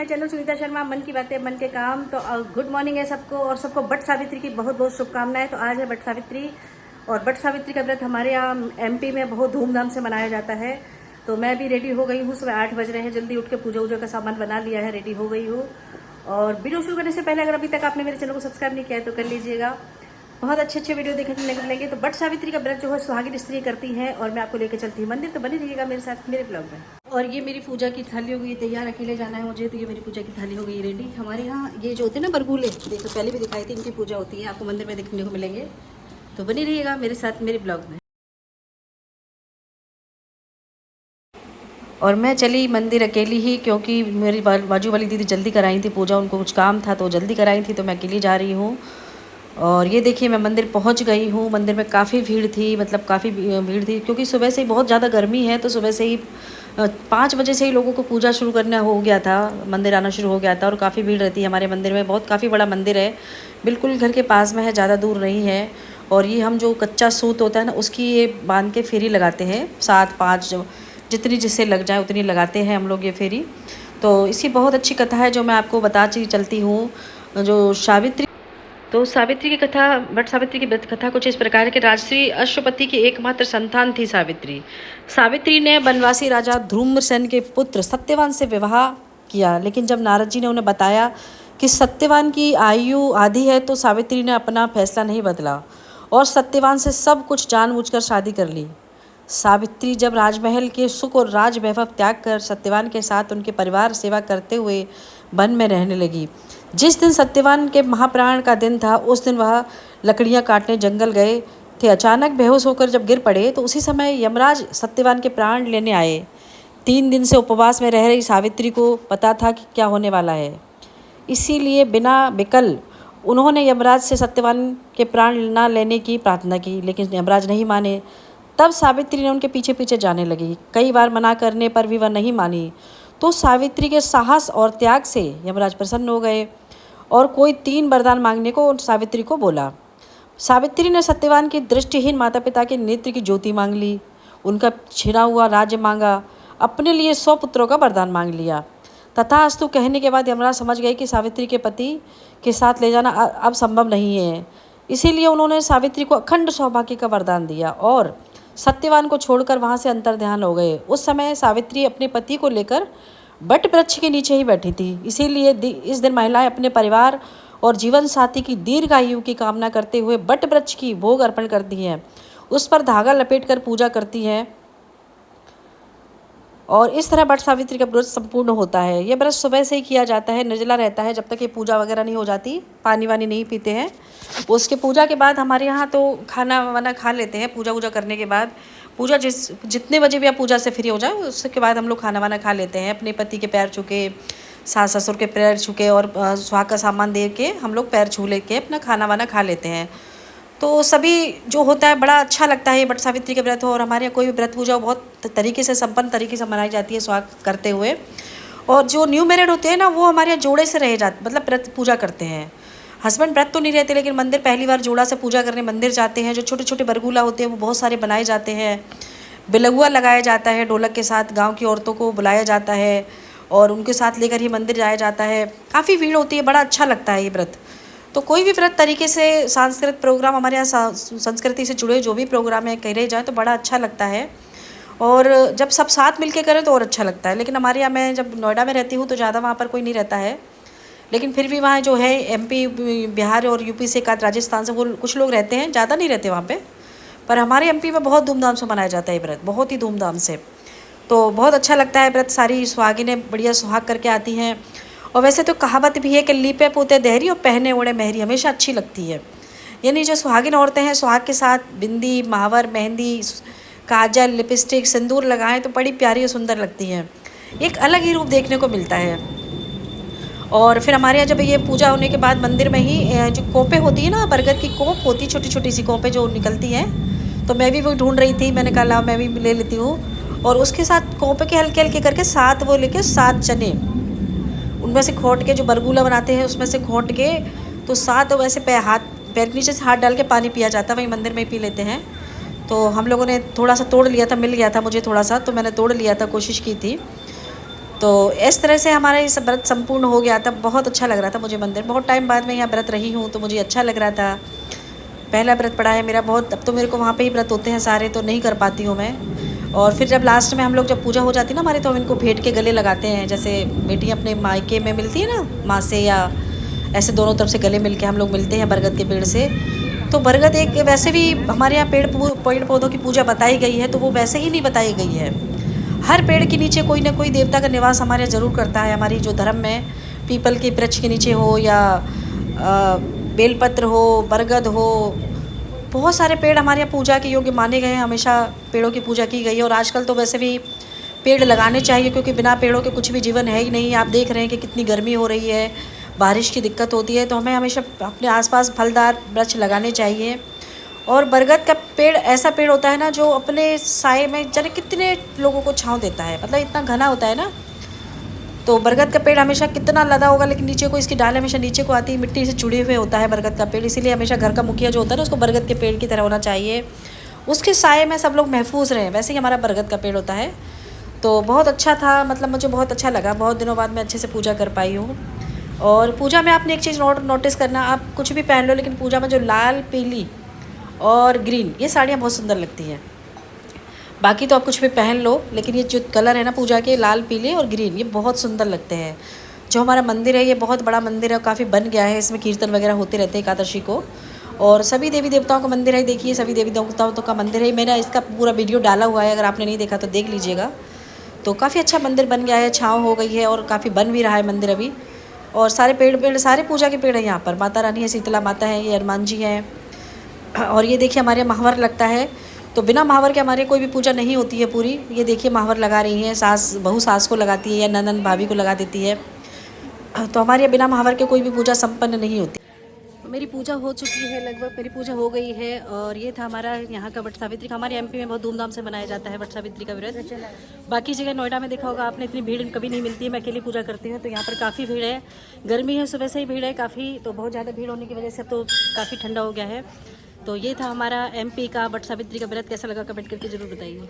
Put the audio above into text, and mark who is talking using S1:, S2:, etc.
S1: Channel Sunita Sharma, मन की बातें मन के काम। तो गुड मॉर्निंग है सबको, और सबको बट सावित्री की बहुत बहुत शुभकामनाएं। तो आज है बट सावित्री, और बट सावित्री का व्रत हमारे यहाँ एमपी में बहुत धूमधाम से मनाया जाता है। तो मैं भी रेडी हो गई हूँ, सुबह 8 बज रहे हैं, जल्दी उठ के पूजा वूजा का सामान बना लिया है, रेडी हो गई हूँ। और वीडियो शुरू करने से पहले अगर अभी तक आपने मेरे चैनल को सब्सक्राइब नहीं किया है तो कर लीजिएगा, बहुत अच्छे वीडियो देखने को मिलेंगे। तो बट सावित्री का व्रत जो है सुहागिन स्त्री करती है, और मैं आपको लेकर चलती हूँ मंदिर। तो बने रहिएगा मेरे साथ मेरे ब्लॉग में। और ये मेरी पूजा की थाली हो गई तैयार, अकेले जाना है मुझे, तो ये मेरी पूजा की थाली हो गई रेडी। हमारे यहाँ ये जो होते हैं ना बरगुले, देखो पहले भी दिखाई थी, इनकी पूजा होती है, आपको मंदिर में देखने को मिलेंगे। तो बने रहिएगा मेरे साथ मेरे ब्लॉग में। और मैं चली मंदिर अकेली ही, क्योंकि मेरी बाजू वाली दीदी जल्दी कराई थी पूजा, उनको कुछ काम था तो जल्दी कराई थी, तो मैं अकेली जा रही हूँ। और ये देखिए मैं मंदिर पहुंच गई हूँ। मंदिर में काफ़ी भीड़ थी, मतलब काफ़ी भीड़ थी, क्योंकि सुबह से ही बहुत ज़्यादा गर्मी है। तो सुबह से ही 5 बजे से ही लोगों को पूजा शुरू करना हो गया था, मंदिर आना शुरू हो गया था। और काफ़ी भीड़ रहती है हमारे मंदिर में, बहुत काफ़ी बड़ा मंदिर है, बिल्कुल घर के पास में है, ज़्यादा दूर नहीं है। और ये हम जो कच्चा सूत होता है ना, उसकी ये बांध के फेरी लगाते हैं, 7-5 जितनी जिससे लग जाए उतनी लगाते हैं हम लोग ये फेरी। तो इसकी बहुत अच्छी कथा है जो मैं आपको बताती चलती हूँ। जो सावित्री की कथा, बट सावित्री की व्रत कथा कुछ इस प्रकार के। राजश्री अश्वपति की एकमात्र संतान थी सावित्री। सावित्री ने वनवासी राजा धूम्रसेन के पुत्र सत्यवान से विवाह किया, लेकिन जब नारद जी ने उन्हें बताया कि सत्यवान की आयु आधी है, तो सावित्री ने अपना फैसला नहीं बदला और सत्यवान से सब कुछ जानबूझकर शादी कर ली। सावित्री जब राजमहल के सुख और राज वैभव त्याग कर सत्यवान के साथ उनके परिवार सेवा करते हुए वन में रहने लगी। जिस दिन सत्यवान के महाप्राण का दिन था, उस दिन वह लकड़ियां काटने जंगल गए थे। अचानक बेहोश होकर जब गिर पड़े, तो उसी समय यमराज सत्यवान के प्राण लेने आए। 3 दिन से उपवास में रह रही सावित्री को पता था कि क्या होने वाला है, इसीलिए बिना विकल उन्होंने यमराज से सत्यवान के प्राण न लेने की प्रार्थना की, लेकिन यमराज नहीं माने। तब सावित्री ने उनके पीछे पीछे जाने लगी। कई बार मना करने पर भी वह नहीं मानी, तो सावित्री के साहस और त्याग से यमराज प्रसन्न हो गए और कोई 3 वरदान मांगने को सावित्री को बोला। सावित्री ने सत्यवान की दृष्टिहीन माता पिता के नेत्र की ज्योति मांग ली, उनका छिना हुआ राज्य मांगा, अपने लिए 100 पुत्रों का वरदान मांग लिया। तथास्तु कहने के बाद यमराज समझ गए कि सावित्री के पति के साथ ले जाना अब संभव नहीं है, इसीलिए उन्होंने सावित्री को अखंड सौभाग्य का वरदान दिया और सत्यवान को छोड़कर वहाँ से अंतर्ध्यान हो गए। उस समय सावित्री अपने पति को लेकर बट वृक्ष के नीचे ही बैठी थी, इसीलिए इस दिन महिलाएं अपने परिवार और जीवन साथी की दीर्घ आयु की कामना करते हुए बट वृक्ष की भोग अर्पण करती हैं, उस पर धागा लपेटकर पूजा करती हैं, और इस तरह बट सावित्री का व्रत संपूर्ण होता है। यह व्रत सुबह से ही किया जाता है, निर्जला रहता है जब तक ये पूजा वगैरह नहीं हो जाती, पानी वानी नहीं पीते हैं। उसके पूजा के बाद हमारे यहाँ तो खाना वाना खा लेते हैं। पूजा वूजा करने के बाद, पूजा जितने बजे भी आप पूजा से फ्री हो जाए, उसके बाद हम लोग खाना वाना खा लेते हैं। अपने पति के पैर छू के, सास ससुर के पैर छू के और सुहाग का सामान दे के हम लोग पैर छू लेके अपना खाना वाना खा लेते हैं। तो सभी जो होता है बड़ा अच्छा लगता है ये बट सावित्री के व्रत हो। और हमारे यहाँ कोई भी व्रत पूजा बहुत तरीके से, संपन्न तरीके से मनाई जाती है सुहाग करते हुए। और जो न्यू मैरिड होते हैं ना, वो हमारे यहाँ जोड़े से रह जाते, मतलब व्रत पूजा करते हैं। हस्बैंड व्रत तो नहीं रहते, लेकिन मंदिर पहली बार जोड़ा से पूजा करने मंदिर जाते हैं। जो छोटे छोटे बरगुला होते हैं वो बहुत सारे बनाए जाते हैं, बिलगुआ लगाया जाता है, ढोलक के साथ गाँव की औरतों को बुलाया जाता है और उनके साथ लेकर ही मंदिर जाया जाता है। काफ़ी भीड़ होती है, बड़ा अच्छा लगता है ये व्रत। तो कोई भी व्रत तरीके से सांस्कृतिक प्रोग्राम हमारे यहाँ संस्कृति से जुड़े जो भी प्रोग्राम है करे जाए तो बड़ा अच्छा लगता है। और जब सब साथ मिलके करें तो और अच्छा लगता है। लेकिन हमारे यहाँ, मैं जब नोएडा में रहती हूँ तो ज़्यादा वहाँ पर कोई नहीं रहता है, लेकिन फिर भी वहाँ जो है एमपी, बिहार और यूपी से, एक राजस्थान से, वो कुछ लोग रहते हैं, ज़्यादा नहीं रहते वहाँ पे। पर हमारे एमपी में बहुत धूमधाम से मनाया जाता है व्रत, बहुत ही धूमधाम से। तो बहुत अच्छा लगता है व्रत। सारी सुहागिनें बढ़िया सुहाग करके आती हैं। और वैसे तो कहावत भी है कि लीपे पोते देहरी और पहने ओढ़े मेहरी, हमेशा अच्छी लगती है। यानी जो सुहागिन औरतें हैं, सुहाग के साथ बिंदी, महावर, मेहंदी, काजल, लिपस्टिक, सिंदूर लगाएं तो बड़ी प्यारी और सुंदर लगती हैं, एक अलग ही रूप देखने को मिलता है। और फिर हमारे यहाँ जब ये पूजा होने के बाद मंदिर में ही जो कोपें होती है ना, बरगद की कोप होती है, छोटी छोटी सी कोपें जो निकलती हैं, तो मैं भी वो ढूंढ रही थी, मैंने कहा मैं भी ले लेती हूँ। और उसके साथ कोपे के हल्के हल्के करके 7 वो लेके 7 चने उनमें से खोट के, जो बरगुला बनाते हैं उसमें से खोट के, तो 7 वैसे पैर के नीचे से हाथ डाल के पानी पिया जाता है, वहीं मंदिर में ही पी लेते हैं। तो हम लोगों ने थोड़ा सा तोड़ लिया था, मिल गया था मुझे थोड़ा सा, तो मैंने तोड़ लिया था, कोशिश की थी। तो इस तरह से हमारा ये सब व्रत संपूर्ण हो गया था। बहुत अच्छा लग रहा था मुझे मंदिर, बहुत टाइम बाद मैं यहाँ व्रत रही हूँ तो मुझे अच्छा लग रहा था। पहला व्रत पड़ा है मेरा बहुत, अब तो मेरे को वहाँ पे ही व्रत होते हैं सारे, तो नहीं कर पाती हूँ मैं। और फिर जब लास्ट में हम लोग जब पूजा हो जाती है ना हमारे, तो हम इनको भेंट के गले लगाते हैं। जैसे बेटी अपने मायके में मिलती है ना माँ से, या ऐसे दोनों तरफ से गले मिल के हम लोग मिलते हैं बरगद के पेड़ से। तो बरगद एक वैसे भी हमारे यहाँ पेड़ पौधों की पूजा बताई गई है, तो वो वैसे ही नहीं बताई गई है। हर पेड़ के नीचे कोई ना कोई देवता का निवास हमारे यहाँ ज़रूर करता है। हमारी जो धर्म में पीपल के वृक्ष के नीचे हो, या बेलपत्र हो, बरगद हो, बहुत सारे पेड़ हमारे यहाँ पूजा के योग्य माने गए हैं। हमेशा पेड़ों की पूजा की गई है। और आजकल तो वैसे भी पेड़ लगाने चाहिए, क्योंकि बिना पेड़ों के कुछ भी जीवन है ही नहीं। आप देख रहे हैं कि कितनी गर्मी हो रही है, बारिश की दिक्कत होती है, तो हमें हमेशा अपने आसपास फलदार वृक्ष लगाने चाहिए। और बरगद का पेड़ ऐसा पेड़ होता है ना जो अपने साए में जाने कितने लोगों को छांव देता है, मतलब इतना घना होता है ना। तो बरगद का पेड़ हमेशा कितना लदा होगा, लेकिन नीचे को इसकी डाल हमेशा नीचे को आती है, मिट्टी से जुड़े हुए होता है बरगद का पेड़। इसीलिए हमेशा घर का मुखिया जो होता है ना, उसको बरगद के पेड़ की तरह होना चाहिए, उसके साए में सब लोग महफूज रहें। वैसे ही हमारा बरगद का पेड़ होता है। तो बहुत अच्छा था, मतलब मुझे बहुत अच्छा लगा। बहुत दिनों बाद मैं अच्छे से पूजा कर पाई हूँ। और पूजा में आपने एक चीज़ नोटिस करना, आप कुछ भी पहन लो, लेकिन पूजा में जो लाल, पीली और ग्रीन ये साड़ियाँ बहुत सुंदर लगती हैं। बाकी तो आप कुछ भी पहन लो, लेकिन ये जो कलर है ना पूजा के, लाल, पीले और ग्रीन, ये बहुत सुंदर लगते हैं। जो हमारा मंदिर है ये बहुत बड़ा मंदिर है, काफ़ी बन गया है। इसमें कीर्तन वगैरह होते रहते हैं एकादशी को। और सभी देवी देवताओं का मंदिर है, देखिए सभी देवी देवताओं का मंदिर है। मैंने इसका पूरा वीडियो डाला हुआ है, अगर आपने नहीं देखा तो देख लीजिएगा। तो काफ़ी अच्छा मंदिर बन गया है, छाँव हो गई है, और काफ़ी बन भी रहा है मंदिर अभी। और सारे पेड़ सारे पूजा के पेड़ हैं यहाँ पर। माता रानी है, शीतला माता है, ये हनुमान जी हैं। और ये देखिए हमारे यहाँ महावर लगता है, तो बिना महावर के हमारे कोई भी पूजा नहीं होती है पूरी। ये देखिए महावर लगा रही हैं, सास बहू सास को लगाती है, या ननद भाभी को लगा देती है। तो हमारे यहाँ बिना महावर के कोई भी पूजा संपन्न नहीं होती। मेरी पूजा हो चुकी है, लगभग मेरी पूजा हो गई है। और ये था हमारा यहाँ का वट सावित्री का। हमारे एमपी में बहुत धूमधाम से मनाया जाता है वट सावित्री का व्रत। बाकी जगह नोएडा में देखा होगा आपने, इतनी भीड़ कभी नहीं मिलती है। मैं अकेली पूजा करती हूँ, तो यहाँ पर काफ़ी भीड़ है। गर्मी है, सुबह से ही भीड़ है काफ़ी, तो बहुत ज़्यादा भीड़ होने की वजह से अब तो काफ़ी ठंडा हो गया है। तो ये था हमारा एमपी का वट सावित्री का व्रत। कैसा लगा कमेंट करके ज़रूर बताइए।